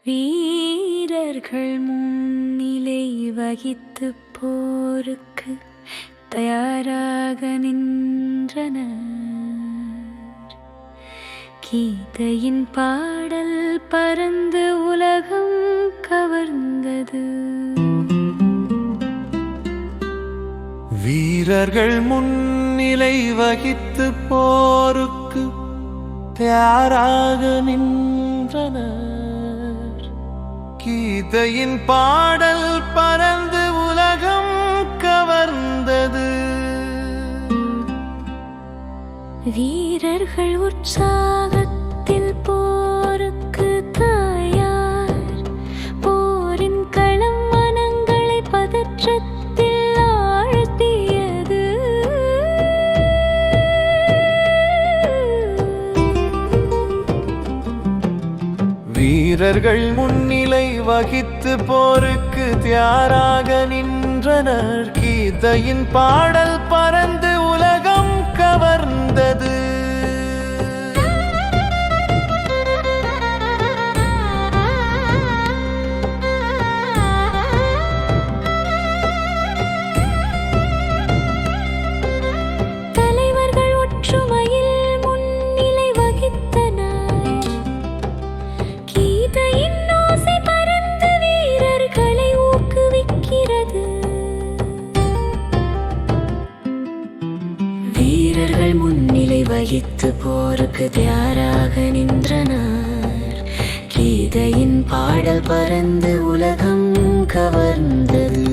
வீரர்கள் முன்னிலை வகித்து போருக்கு தயாராக நின்றனர். கீதையின் பாடல் பறந்து உலகம் கவர்ந்தது. வீரர்கள் முன்னிலை வகித்து போருக்கு தயாராக நின்றனர். கீதையின் பாடல் பறந்து உலகம் கவர்ந்தது. வீரர்கள் உற்சாகத்தில் போருக்கு தயார். போரின் களம் மனங்களை பதற்றத்தில் ஆழ்த்தியது. வீரர்கள் முன்னிலை வகித்து போருக்கு தயாராக நின்றனர். கீதையின் பாடல் பறந்து உலகம் கவர்ந்தது. தலைவர்கள் ஒற்றுமையில் முன்னிலை வகித்தனர். கீதையின் ஓசை பறந்து வீரர்களை ஊக்குவிக்கிறது. வீரர்கள் முன்னிலை வகித்து போருக்கு தயாராக நின்றனர். கீதையின் பாடல் பறந்து உலகம் கவர்ந்தது.